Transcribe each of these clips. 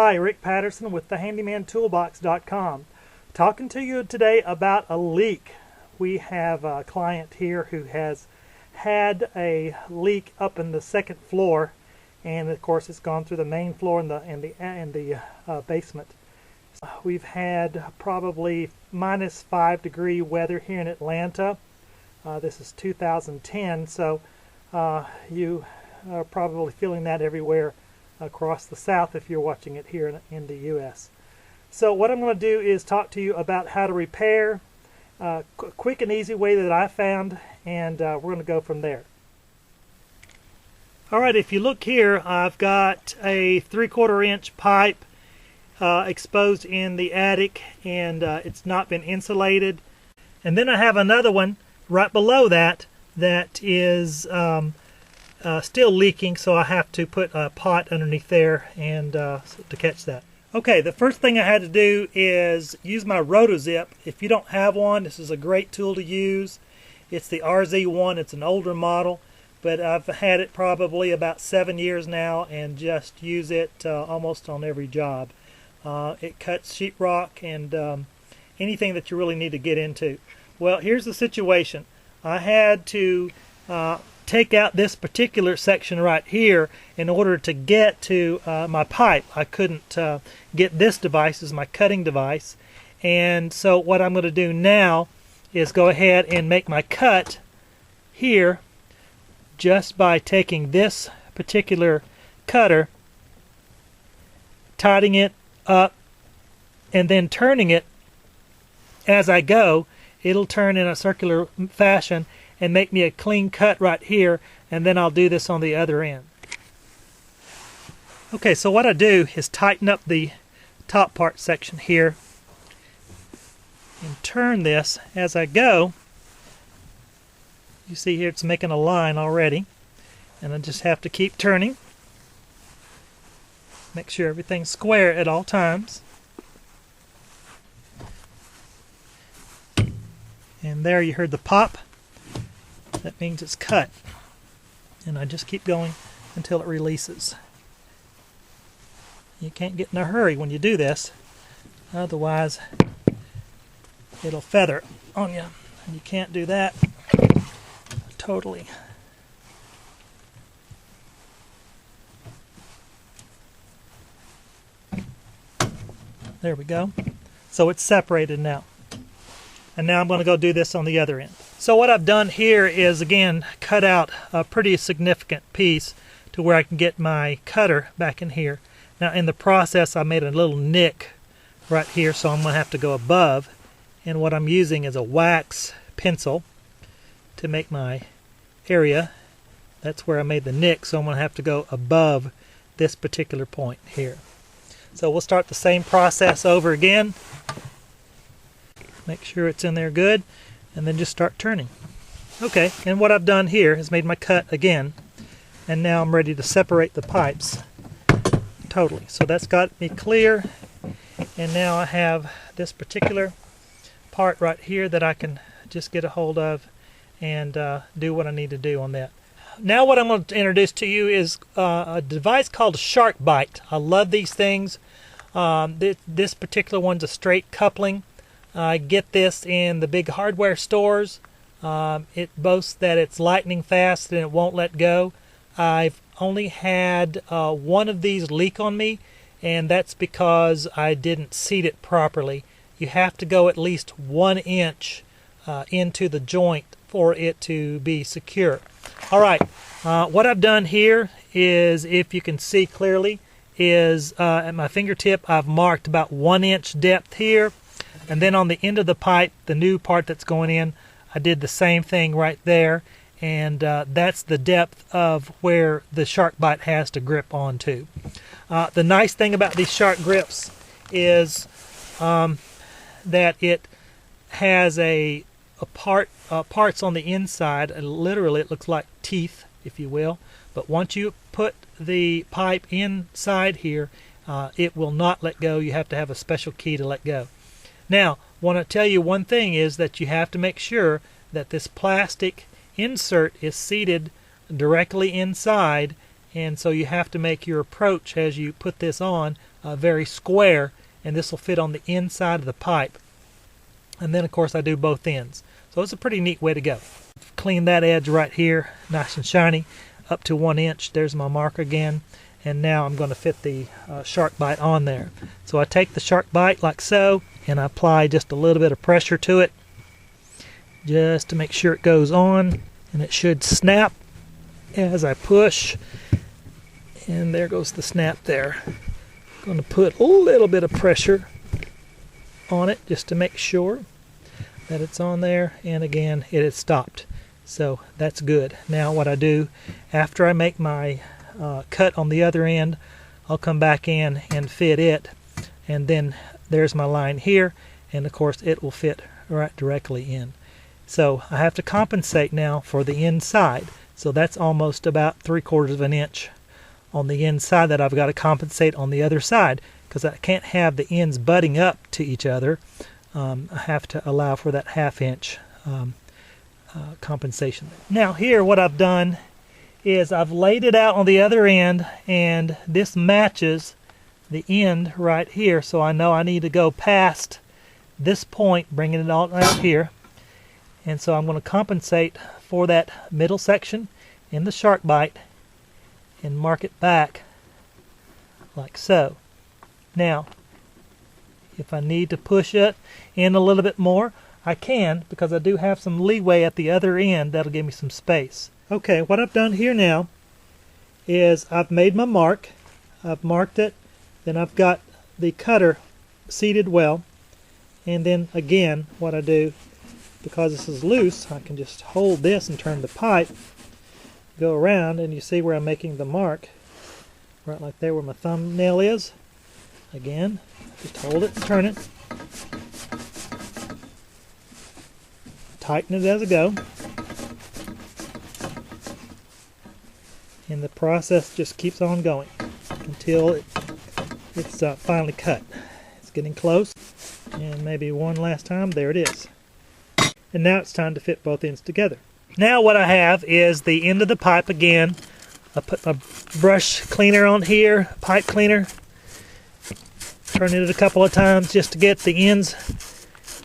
Hi, Rick Patterson with TheHandymanToolbox.com. Talking to you today about a leak. We have a client here who has had a leak up in the second floor, and of course it's gone through the main floor and the basement. We've had probably -5-degree weather here in Atlanta. This is 2010, so you are probably feeling that everywhere across the South if you're watching it here in the U.S. So what I'm going to do is talk to you about how to repair, quick and easy way that I found, and we're going to go from there. Alright, if you look here, I've got a 3/4 inch pipe exposed in the attic, and it's not been insulated. And then I have another one right below that that is still leaking, so I have to put a pot underneath there and to catch that. Okay, the first thing I had to do is use my rotozip. If you don't have one, this is a great tool to use. It's the RZ1. It's an older model, but I've had it probably about 7 years now and just use it almost on every job. It cuts sheetrock and anything that you really need to get into. Well, here's the situation. I had to take out this particular section right here in order to get to my pipe. I couldn't get this device as my cutting device, and so what I'm going to do now is go ahead and make my cut here just by taking this particular cutter, tightening it up, and then turning it as I go. It'll turn in a circular fashion and make me a clean cut right here, and then I'll do this on the other end. Okay, so what I do is tighten up the top part section here and turn this as I go. You see here it's making a line already, and I just have to keep turning. Make sure everything's square at all times. And there you heard the pop. That means it's cut. And I just keep going until it releases. You can't get in a hurry when you do this, otherwise it'll feather on you, and you can't do that totally. There we go. So it's separated now. And now I'm going to go do this on the other end. So what I've done here is, again, cut out a pretty significant piece to where I can get my cutter back in here. Now in the process I made a little nick right here, so I'm going to have to go above. And what I'm using is a wax pencil to make my area. That's where I made the nick, so I'm going to have to go above this particular point here. So we'll start the same process over again. Make sure it's in there good, and then just start turning. Okay, and what I've done here is made my cut again, and now I'm ready to separate the pipes totally. So that's got me clear, and now I have this particular part right here that I can just get a hold of and do what I need to do on that. Now what I'm going to introduce to you is a device called a Shark Bite. I love these things. This particular one's a straight coupling. I get this in the big hardware stores. It boasts that it's lightning fast and it won't let go. I've only had one of these leak on me, and that's because I didn't seat it properly. You have to go at least 1 inch into the joint for it to be secure. Alright, what I've done here is, if you can see clearly, is at my fingertip I've marked about 1 inch depth here. And then on the end of the pipe, the new part that's going in, I did the same thing right there, and that's the depth of where the Shark Bite has to grip onto. The nice thing about these Shark grips is that it has parts on the inside, and literally it looks like teeth, if you will, but once you put the pipe inside here, it will not let go. You have to have a special key to let go. Now, want to tell you one thing is that you have to make sure that this plastic insert is seated directly inside, and so you have to make your approach as you put this on very square, and this will fit on the inside of the pipe. And then of course I do both ends. So it's a pretty neat way to go. Clean that edge right here, nice and shiny, up to 1 inch. There's my mark again. And now I'm going to fit the shark bite on there. So I take the shark bite like so, and I apply just a little bit of pressure to it, just to make sure it goes on, and it should snap as I push. And there goes the snap there. I'm going to put a little bit of pressure on it just to make sure that it's on there, and again it has stopped. So that's good. Now what I do after I make my cut on the other end, I'll come back in and fit it, and then there's my line here, and of course it will fit right directly in. So I have to compensate now for the inside. So that's almost about 3/4 of an inch on the inside that I've got to compensate on the other side, because I can't have the ends butting up to each other. I have to allow for that 1/2 inch compensation. Now here what I've done is I've laid it out on the other end, and this matches the end right here, so I know I need to go past this point, bringing it all out here. And so I'm going to compensate for that middle section in the shark bite and mark it back like so. Now if I need to push it in a little bit more, I can, because I do have some leeway at the other end that'll give me some space. Okay, what I've done here now is I've made my mark. I've marked it, then I've got the cutter seated well, and then again what I do, because this is loose, I can just hold this and turn the pipe, go around, and you see where I'm making the mark, right like there where my thumbnail is. Again, just hold it and turn it. Tighten it as I go. And the process just keeps on going until it's finally cut. It's getting close, and maybe one last time. There it is. And now it's time to fit both ends together. Now what I have is the end of the pipe again. I put my brush cleaner on here, pipe cleaner. Turn it a couple of times just to get the ends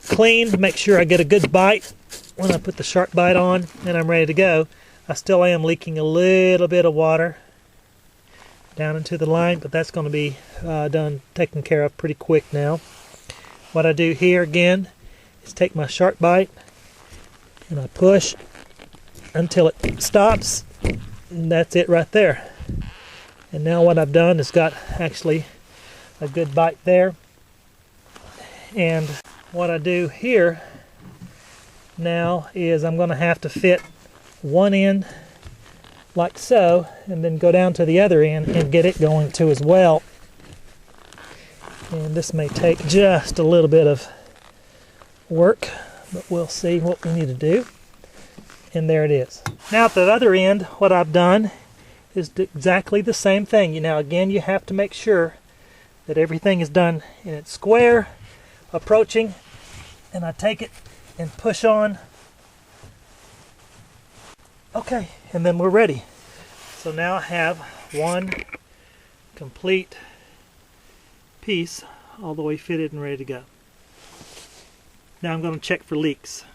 clean, to make sure I get a good bite when I put the shark bite on, and I'm ready to go. I still am leaking a little bit of water down into the line, but that's going to be taken care of pretty quick now. What I do here again is take my shark bite and I push until it stops, and that's it right there. And now what I've done is got actually a good bite there. And what I do here now is I'm going to have to fit one end like so, and then go down to the other end and get it going too as well. And this may take just a little bit of work, but we'll see what we need to do. And there it is. Now at the other end, what I've done is exactly the same thing. Now again, you have to make sure that everything is done in its square, approaching, and I take it and push on. Okay, and then we're ready. So now I have one complete piece all the way fitted and ready to go. Now I'm going to check for leaks.